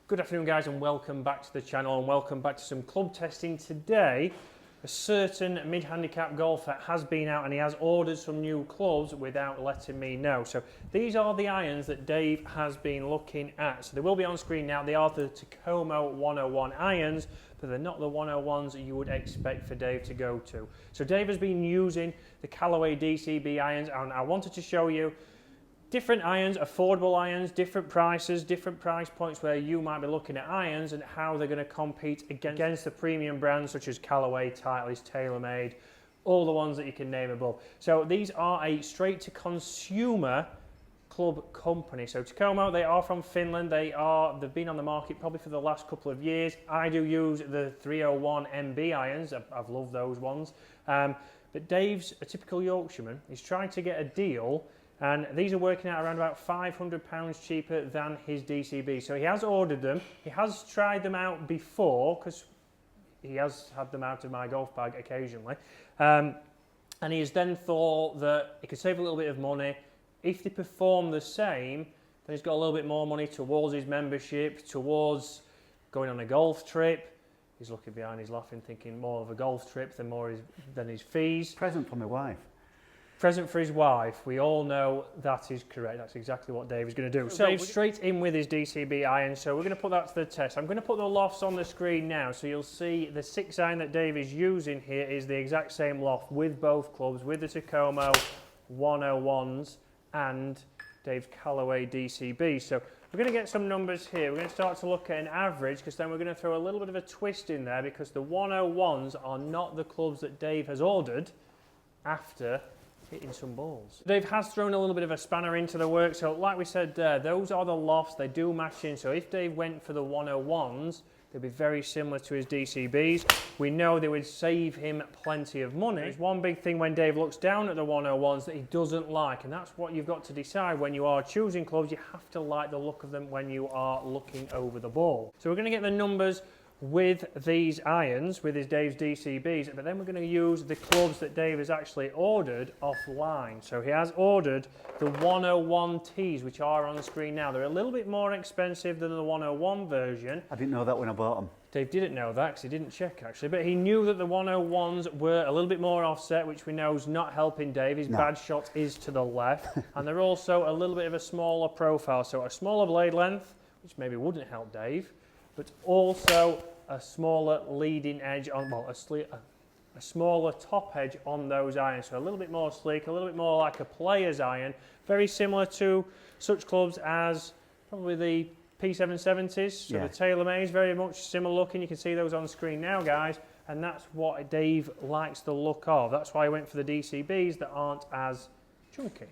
Good afternoon guys and welcome back to the channel and welcome back to some club testing. Today a certain mid-handicap golfer has been out and he has ordered some new clubs without letting me know. So these are the irons that Dave has been looking at. So they will be on screen now. They are the Tacoma 101 irons, but they're not the 101s you would expect for Dave to go to. So Dave has been using the Callaway DCB irons and I wanted to show you different irons, affordable irons, different prices, different price points where you might be looking at irons and how they're going to compete against the premium brands such as Callaway, Titleist, TaylorMade, all the ones that you can name above. So these are a straight-to-consumer club company. So Tacoma, they are from Finland. They've been on the market probably for the last couple of years. I do use the 301 MB irons. I've loved those ones. But Dave's a typical Yorkshireman. He's trying to get a deal. And these are working out around about £500 cheaper than his DCB. So he has ordered them. He has tried them out before because he has had them out of my golf bag occasionally. And he has then thought that he could save a little bit of money. If they perform the same, then he's got a little bit more money towards his membership, towards going on a golf trip. He's looking behind, he's laughing, thinking more of a golf trip than his fees. Present for my wife. Present for his wife. We all know that is correct. That's exactly what Dave is going to do. So Dave's straight in with his DCB iron. So we're going to put that to the test. I'm going to put the lofts on the screen now. So you'll see the 6 iron that Dave is using here is the exact same loft with both clubs, with the Tacoma 101s and Dave's Callaway DCB. So we're going to get some numbers here. We're going to start to look at an average because then we're going to throw a little bit of a twist in there because the 101s are not the clubs that Dave has ordered after hitting some balls. Dave has thrown a little bit of a spanner into the work, so like we said there, those are the lofts, they do match in, so if Dave went for the 101s, they'd be very similar to his DCBs. We know they would save him plenty of money. There's one big thing when Dave looks down at the 101s that he doesn't like, and that's what you've got to decide when you are choosing clubs. You have to like the look of them when you are looking over the ball. So we're going to get the numbers with these irons, with his Dave's DCBs, but then we're going to use the clubs that Dave has actually ordered offline. So he has ordered the 101 Ts, which are on the screen now. They're a little bit more expensive than the 101 version. I didn't know that when I bought them. Dave didn't know that because he didn't check actually, but he knew that the 101s were a little bit more offset, which we know is not helping Dave. His bad shot is to the left, and they're also a little bit of a smaller profile, so a smaller blade length, which maybe wouldn't help Dave, but also a smaller leading edge on, well, a smaller top edge on those irons, so a little bit more sleek, a little bit more like a player's iron, very similar to such clubs as probably the P770s, so the TaylorMades, very much similar looking. You can see those on screen now, guys, and that's what Dave likes the look of. That's why he went for the DCBs that aren't as chunky.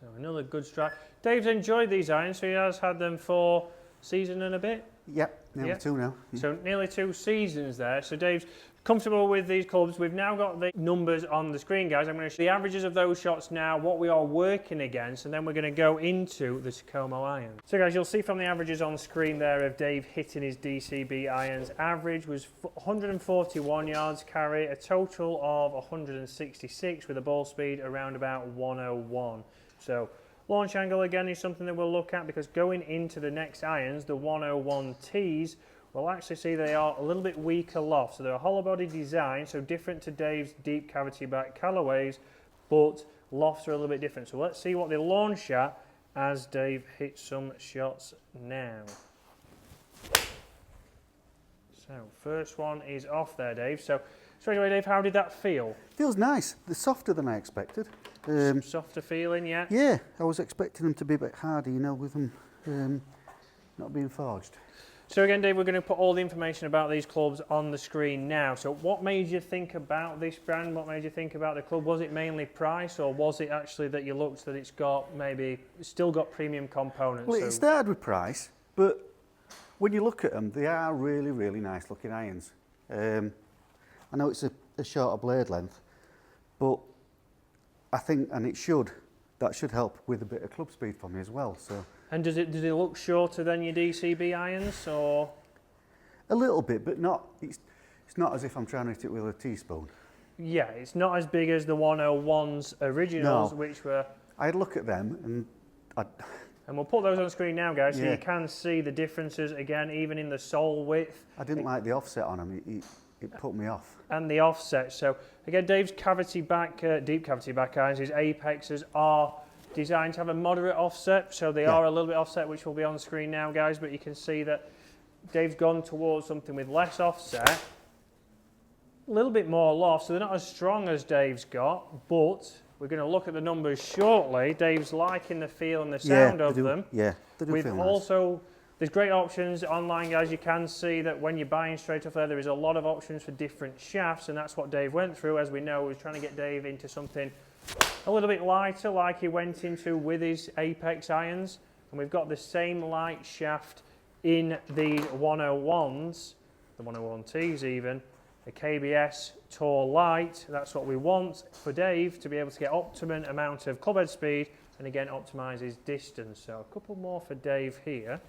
So another good strike. Dave's enjoyed these irons, so he has had them for a season and a bit. Yep, nearly 2 now. Yeah. So nearly 2 seasons there. So Dave's comfortable with these clubs. We've now got the numbers on the screen, guys. I'm going to show the averages of those shots now, what we are working against, and then we're going to go into the Tacoma irons. So guys, you'll see from the averages on screen there of Dave hitting his DCB irons. Average was 141 yards carry, a total of 166 with a ball speed around about 101. So launch angle again is something that we'll look at because going into the next irons, the 101 Ts, we'll actually see they are a little bit weaker loft. So they're a hollow body design, so different to Dave's deep cavity back Callaways, but lofts are a little bit different. So let's see what they launch at as Dave hits some shots now. So first one is off there, Dave. So straight away, Dave, how did that feel? Feels nice. They're softer than I expected. Softer feeling, yeah? Yeah, I was expecting them to be a bit harder, you know, with them not being forged. So again, Dave, we're going to put all the information about these clubs on the screen now. So what made you think about this brand? What made you think about the club? Was it mainly price, or was it actually that you looked that it's got maybe still got premium components? Well, it started with price, but when you look at them, they are really, really nice looking irons. I know it's a shorter blade length, but I think, and that should help with a bit of club speed for me as well. So. And does it look shorter than your DCB irons, or? A little bit, but not. It's not as if I'm trying to hit it with a teaspoon. Yeah, it's not as big as the 101's originals, which were I'd look at them and And we'll put those on the screen now, guys, so Yeah. you can see the differences again, even in the sole width. I didn't like the offset on them. It put me off. And the offset. So again, Dave's cavity back, deep cavity back irons, his apexes are designed to have a moderate offset, so they are a little bit offset, which will be on the screen now, guys. But you can see that Dave's gone towards something with less offset, a little bit more loft, so they're not as strong as Dave's got. But we're going to look at the numbers shortly. Dave's liking the feel and the sound of them. Yeah, they do We've feel nice. also, there's great options online, guys. You can see that when you're buying straight off there is a lot of options for different shafts, and that's what Dave went through. As we know, he was trying to get Dave into something a little bit lighter, like he went into with his Apex irons. And we've got the same light shaft in the 101s, the 101Ts even, the KBS Tour Light. That's what we want for Dave to be able to get optimum amount of club head speed and again optimise his distance. So a couple more for Dave here.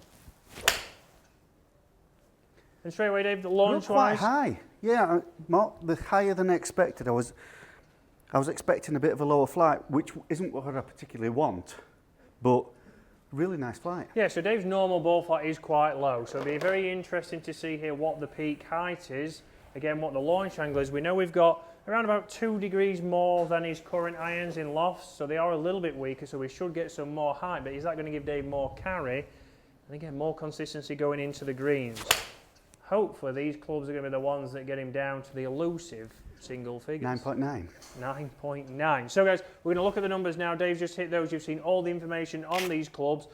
And straight away, Dave, the launch quite wise. high. Yeah, the higher than expected. I was expecting a bit of a lower flight, which isn't what I particularly want, but really nice flight. Yeah, so Dave's normal ball flight is quite low, so it'll be very interesting to see here what the peak height is. Again, what the launch angle is. We know we've got around about 2 degrees more than his current irons in lofts, so they are a little bit weaker, so we should get some more height, but is that going to give Dave more carry? And again, more consistency going into the greens. Hopefully these clubs are going to be the ones that get him down to the elusive single figures. 9.9. 9.9. So guys, we're going to look at the numbers now. Dave's just hit those. You've seen all the information on these clubs.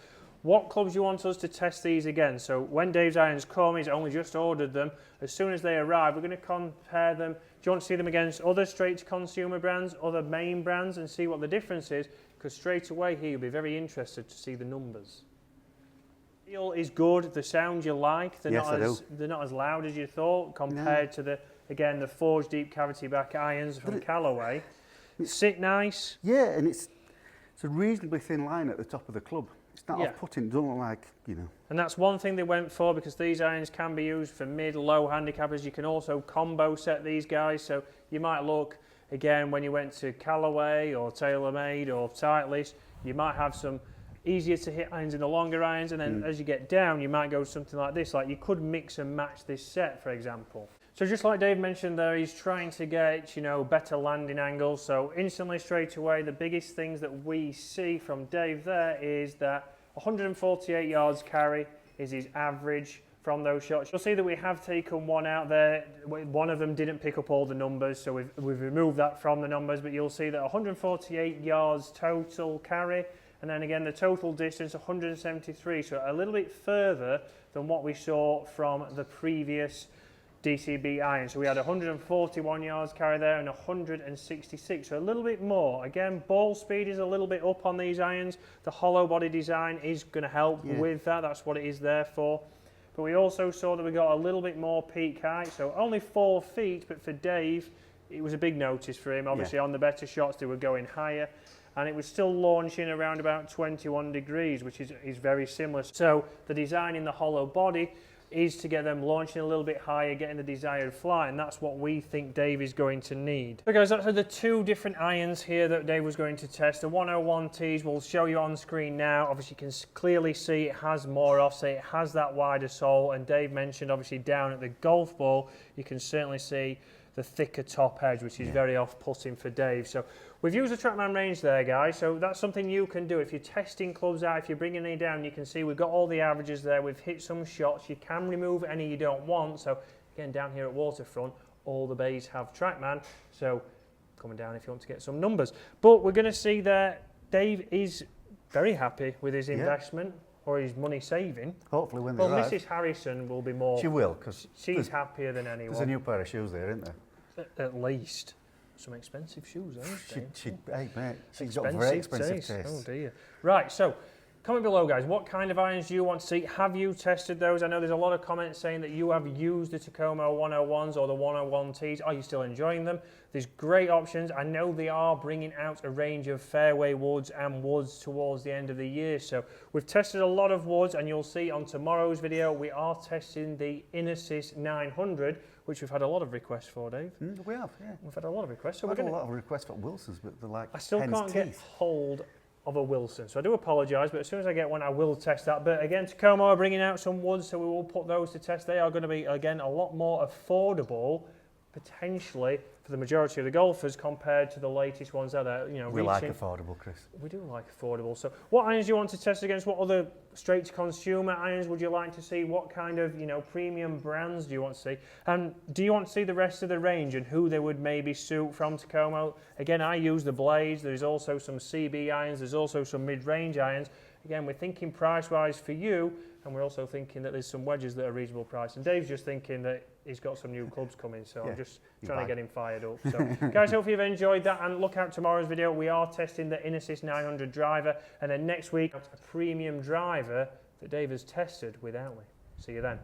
What clubs you want us to test these again? So when Dave's irons come, he's only just ordered them. As soon as they arrive, we're going to compare them. Do you want to see them against other straight-to-consumer brands, other main brands, and see what the difference is? Because straight away here, you'll be very interested to see the numbers. Feel is good. The sound you like. They're not as loud as you thought compared to the forged deep cavity back irons from Callaway. Sit nice. Yeah, and it's a reasonably thin line at the top of the club. It's not off-putting, don't look like, you know. And that's one thing they went for, because these irons can be used for mid-low handicappers. You can also combo set these guys, so you might look, again, when you went to Callaway or TaylorMade or Titleist, you might have some easier to hit irons in the longer irons, and then as you get down, you might go something like this. Like you could mix and match this set, for example. So just like Dave mentioned there, he's trying to get, you know, better landing angles. So instantly straight away, the biggest things that we see from Dave there is that 148 yards carry is his average from those shots. You'll see that we have taken one out there. One of them didn't pick up all the numbers, so we've removed that from the numbers, but you'll see that 148 yards total carry, and then again the total distance 173, so a little bit further than what we saw from the previous DCB iron. So we had 141 yards carry there and 166, so a little bit more. Again, ball speed is a little bit up on these irons. The hollow body design is going to help with that. That's what it is there for. But we also saw that we got a little bit more peak height, so only 4 feet, but for Dave, it was a big notice for him. Obviously on the better shots, they were going higher, and it was still launching around about 21 degrees, which is very similar. So the design in the hollow body is to get them launching a little bit higher, getting the desired flight, and that's what we think Dave is going to need. So guys, that's the 2 different irons here that Dave was going to test. The 101Ts we'll show you on screen now. Obviously you can clearly see it has more offset, it has that wider sole, and Dave mentioned obviously down at the golf ball, you can certainly see the thicker top edge, which is very off-putting for Dave. So we've used the TrackMan range there, guys, so that's something you can do. If you're testing clubs out, if you're bringing any down, you can see we've got all the averages there. We've hit some shots. You can remove any you don't want. So again, down here at Waterfront, all the bays have TrackMan, so coming down if you want to get some numbers. But we're going to see that Dave is very happy with his investment, or his money saving. Hopefully when they arrive. Mrs. Harrison will be more. She will, because she's happier than anyone. There's a new pair of shoes there, isn't there? At least. Some expensive shoes, Hey mate, she's got very expensive taste. Oh dear. Right, so comment below, guys. What kind of irons do you want to see? Have you tested those? I know there's a lot of comments saying that you have used the Tacoma 101s or the 101Ts. Are you still enjoying them? There's great options. I know they are bringing out a range of fairway woods and woods towards the end of the year. So we've tested a lot of woods, and you'll see on tomorrow's video we are testing the Inesis 900, which we've had a lot of requests for, Dave. We have, yeah. We've had a lot of requests. So we've had a lot of requests for Wilsons, but they're like I still can't get hold of a Wilson. So I do apologise, but as soon as I get one, I will test that. But again, Tacoma are bringing out some woods, so we will put those to test. They are going to be, again, a lot more affordable, potentially, for the majority of the golfers compared to the latest ones out there. You know, We like affordable, Chris. We do like affordable. So what irons do you want to test against? What other straight-to-consumer irons would you like to see? What kind of, you know, premium brands do you want to see? And do you want to see the rest of the range and who they would maybe suit from Tacoma? Again, I use the blades. There's also some CB irons. There's also some mid-range irons. Again, we're thinking price-wise for you, and we're also thinking that there's some wedges that are reasonable price. And Dave's just thinking that he's got some new clubs coming, so yeah, I'm just trying to get him fired up. So, guys, hopefully you've enjoyed that, and look out tomorrow's video. We are testing the InAssist 900 driver, and then next week, a premium driver that Dave has tested without me. See you then.